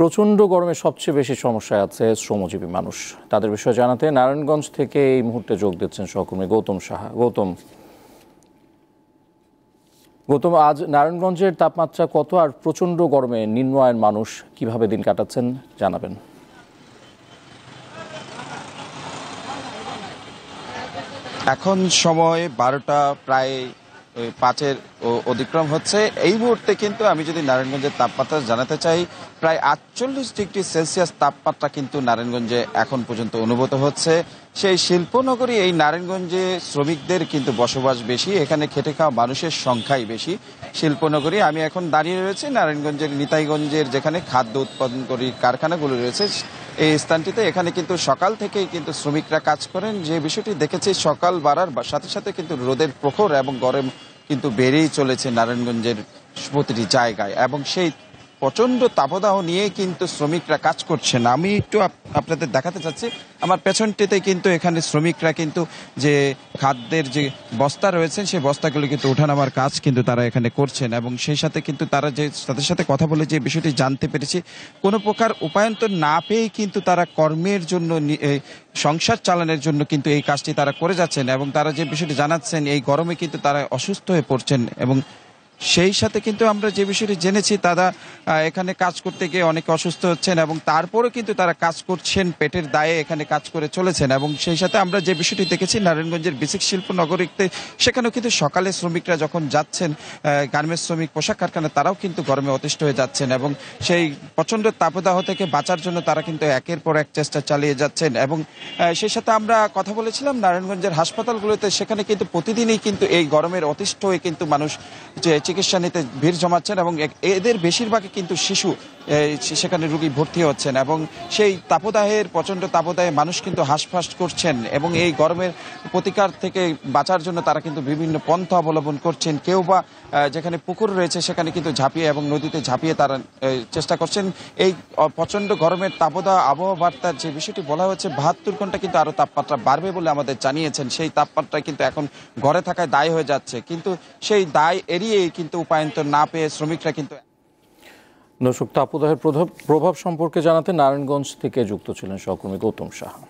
প্রচণ্ড গরমে সবচেয়ে বেশি সমস্যায় আছে শ্রমজীবী মানুষ। তাদের বিষয়ে জানাতে নারায়ণগঞ্জ থেকে এই মুহূর্তে যোগ দিচ্ছেন সহকর্মী গৌতম সাহা। গৌতম, আজ নারায়ণগঞ্জের তাপমাত্রা কত, আর প্রচণ্ড গরমে নিম্ন আয়ের মানুষ কিভাবে দিন কাটাচ্ছেন জানাবেন। এখন সময় 12টা প্রায় 5-এর অতিক্রম হচ্ছে। এই মুহূর্তে কিন্তু আমি যদি নারায়ণগঞ্জের তাপমাত্রা জানাতে চাই, প্রায় 48 ডিগ্রি সেলসিয়াস তাপমাত্রা কিন্তু নারায়ণগঞ্জে এখন পর্যন্ত অনুভূত হচ্ছে। সেই শিল্পনগরী এই নারায়ণগঞ্জে শ্রমিকদের কিন্তু বসবাস বেশি, এখানে খেটে খাওয়া মানুষের সংখ্যাই বেশি। শিল্পনগরী আমি এখন দাঁড়িয়ে রয়েছে নারায়ণগঞ্জের নিতাইগঞ্জের, যেখানে খাদ্য উৎপাদনকারী কারখানাগুলো রয়েছে এই স্থানটিতে। এখানে কিন্তু সকাল থেকেই কিন্তু শ্রমিকরা কাজ করেন। যে বিষয়টি দেখেছি, সকাল বাড়ার সাথে সাথে কিন্তু রোদের প্রখর এবং গরম কিন্তু বেড়েই চলেছে নারায়ণগঞ্জের প্রতিটি জায়গায়, এবং সেই প্রচন্ড তাপদাহ নিয়ে কিন্তু শ্রমিকরা কাজ করছেন। আমি একটু আপনাদের দেখাতে চাচ্ছি, আমার পেছনটিতে কিন্তু এখানে শ্রমিকরা কিন্তু যে খাদ্যের যে বস্তা রয়েছেন সেই বস্তাগুলো কিন্তু ওঠানামার কাজ কিন্তু তারা এখানে করছেন, এবং সেই সাথে কিন্তু তারা যে তাদের সাথে কথা বলে যে বিষয়টি জানতে পেরেছি, কোনো প্রকার উপায়ন্তর না পেয়েই কিন্তু তারা কর্মের জন্য সংসার চালানোর জন্য কিন্তু এই কাজটি তারা করে যাচ্ছেন, এবং তারা যে বিষয়টি জানাচ্ছেন এই গরমে কিন্তু তারা অসুস্থ হয়ে পড়ছেন। এবং সেই সাথে কিন্তু আমরা যে বিষয়টি জেনেছি, তারা এখানে কাজ করতে গিয়ে অনেক অসুস্থ হচ্ছেন, এবং তারপরে কিন্তু তারা কাজ করছেন, পেটের দায়ে এখানে কাজ করে চলেছেন। এবং সেই সাথে আমরা যে বিষয়টি দেখেছি নারায়ণগঞ্জের বেসিক শিল্প নগরীতে, সেখানেও কিন্তু সকালে শ্রমিকরা যখন যাচ্ছেন গার্মেন্টস শ্রমিক, পোশাক কারখানা, তারাও কিন্তু গরমে অতিষ্ঠ হয়ে যাচ্ছেন, এবং সেই প্রচণ্ড তাপদাহ থেকে বাঁচার জন্য তারা কিন্তু একের পর এক চেষ্টা চালিয়ে যাচ্ছেন। এবং সেই সাথে আমরা কথা বলেছিলাম নারায়ণগঞ্জের হাসপাতালগুলোতে, সেখানে কিন্তু প্রতিদিনই কিন্তু এই গরমের অতিষ্ঠ হয়ে কিন্তু মানুষ যে চিকিৎসা নিতে ভিড় জমাচ্ছেন, এবং এদের বেশিরভাগই কিন্তু শিশু সেখানে রোগী ভর্তি হচ্ছেন, এবং সেই তাপদাহের প্রচণ্ড তাপদাহে মানুষ কিন্তু হাঁসফাঁস করছেন, এবং এই গরমের প্রতিকার থেকে বাঁচার জন্য তারা কিন্তু বিভিন্ন পন্থা অবলম্বন করছেন। কেউ বা যেখানে পুকুর রয়েছে সেখানে কিন্তু ঝাঁপিয়ে এবং নদীতে ঝাঁপিয়ে তারা চেষ্টা করছেন। এই প্রচণ্ড গরমের তাপদাহ আবহাওয়া বার্তার যে বিষয়টি বলা হচ্ছে, 72 ঘন্টা কিন্তু আরও তাপমাত্রা বাড়বে বলে আমাদের জানিয়েছেন। সেই তাপমাত্রা কিন্তু এখন ঘরে থাকায় দায় হয়ে যাচ্ছে, কিন্তু সেই দায় এড়িয়েই কিন্তু উপায়ন্তর না পেয়ে শ্রমিকরা কিন্তু। দর্শক, তাপদাহের প্রভাব সম্পর্কে জানাতে নারায়ণগঞ্জ থেকে যুক্ত ছিলেন সহকর্মী গৌতম সাহা।